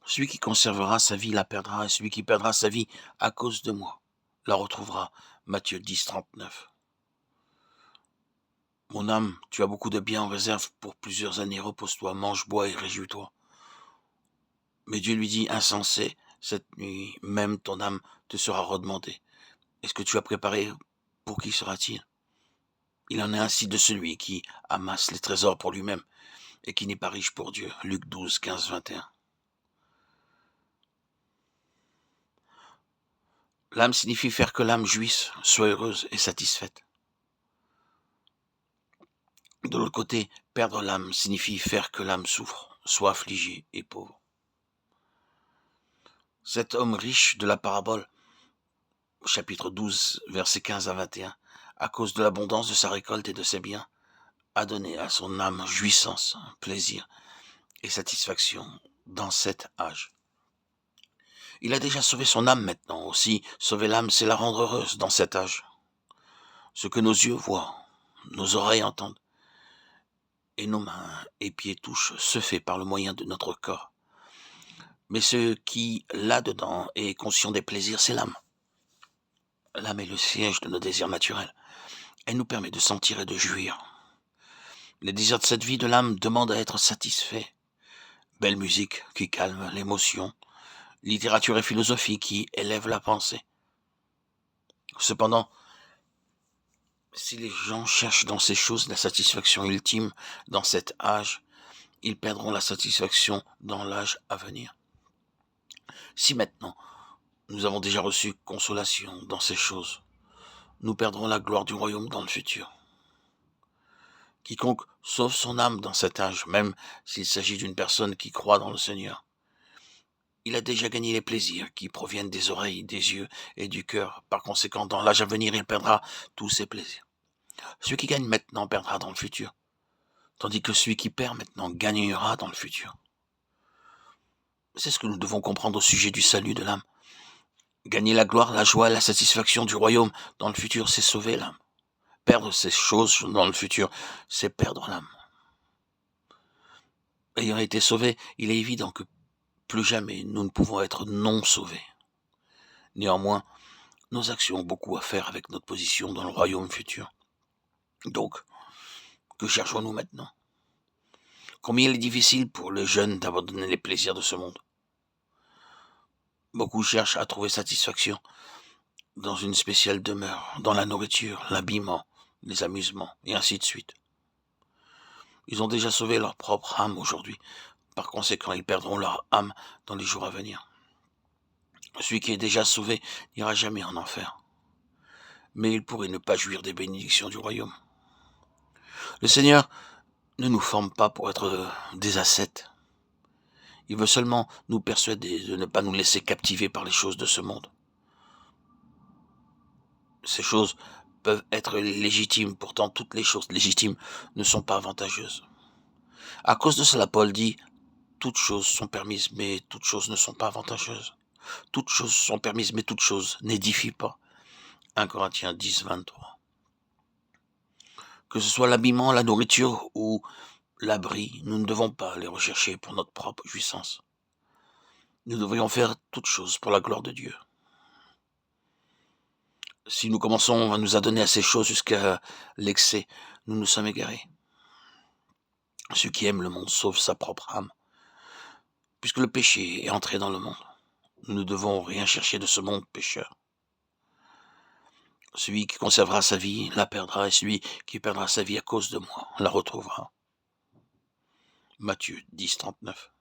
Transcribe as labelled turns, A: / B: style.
A: Celui qui conservera sa vie la perdra, et celui qui perdra sa vie à cause de moi la retrouvera. Matthieu 10, 39. Mon âme, tu as beaucoup de biens en réserve pour plusieurs années, repose-toi, mange, bois et réjouis-toi. Mais Dieu lui dit, insensé, cette nuit même ton âme te sera redemandée. Est-ce que tu as préparé? Pour qui sera-t-il? Il en est ainsi de celui qui amasse les trésors pour lui-même et qui n'est pas riche pour Dieu. Luc 12, 15, 21. L'âme signifie faire que l'âme jouisse, soit heureuse et satisfaite. De l'autre côté, perdre l'âme signifie faire que l'âme souffre, soit affligée et pauvre. Cet homme riche de la parabole, chapitre 12, versets 15 à 21, à cause de l'abondance de sa récolte et de ses biens, a donné à son âme jouissance, plaisir et satisfaction dans cet âge. Il a déjà sauvé son âme maintenant. Aussi, sauver l'âme, c'est la rendre heureuse dans cet âge. Ce que nos yeux voient, nos oreilles entendent, et nos mains et pieds touchent, se fait par le moyen de notre corps. Mais ce qui, là-dedans, est conscient des plaisirs, c'est l'âme. L'âme est le siège de nos désirs naturels. Elle nous permet de sentir et de jouir. Les désirs de cette vie de l'âme demandent à être satisfaits. Belle musique qui calme l'émotion, littérature et philosophie qui élèvent la pensée. Cependant, si les gens cherchent dans ces choses la satisfaction ultime dans cet âge, ils perdront la satisfaction dans l'âge à venir. Si maintenant nous avons déjà reçu consolation dans ces choses, nous perdrons la gloire du royaume dans le futur. Quiconque sauve son âme dans cet âge, même s'il s'agit d'une personne qui croit dans le Seigneur, il a déjà gagné les plaisirs qui proviennent des oreilles, des yeux et du cœur. Par conséquent, dans l'âge à venir, il perdra tous ses plaisirs. Celui qui gagne maintenant perdra dans le futur, tandis que celui qui perd maintenant gagnera dans le futur. C'est ce que nous devons comprendre au sujet du salut de l'âme. Gagner la gloire, la joie, la satisfaction du royaume dans le futur, c'est sauver l'âme. Perdre ces choses dans le futur, c'est perdre l'âme. Ayant été sauvés, il est évident que plus jamais nous ne pouvons être non sauvés. Néanmoins, nos actions ont beaucoup à faire avec notre position dans le royaume futur. Donc, que cherchons-nous maintenant? Combien il est difficile pour les jeunes d'abandonner les plaisirs de ce monde. Beaucoup cherchent à trouver satisfaction dans une spéciale demeure, dans la nourriture, l'habillement, les amusements, et ainsi de suite. Ils ont déjà sauvé leur propre âme aujourd'hui. Par conséquent, ils perdront leur âme dans les jours à venir. Celui qui est déjà sauvé n'ira jamais en enfer. Mais il pourrait ne pas jouir des bénédictions du royaume. Le Seigneur ne nous forme pas pour être des ascètes. Il veut seulement nous persuader de ne pas nous laisser captiver par les choses de ce monde. Ces choses peuvent être légitimes, pourtant toutes les choses légitimes ne sont pas avantageuses. À cause de cela, Paul dit, toutes choses sont permises, mais toutes choses ne sont pas avantageuses. Toutes choses sont permises, mais toutes choses n'édifient pas. 1 Corinthiens 10, 23. Que ce soit l'habillement, la nourriture ou l'abri, nous ne devons pas les rechercher pour notre propre jouissance. Nous devrions faire toutes choses pour la gloire de Dieu. Si nous commençons à nous adonner à ces choses jusqu'à l'excès, nous nous sommes égarés. Ceux qui aiment le monde sauvent sa propre âme. Puisque le péché est entré dans le monde, nous ne devons rien chercher de ce monde pécheur. Celui qui conservera sa vie la perdra, et celui qui perdra sa vie à cause de moi la retrouvera. Matthieu 10, 39.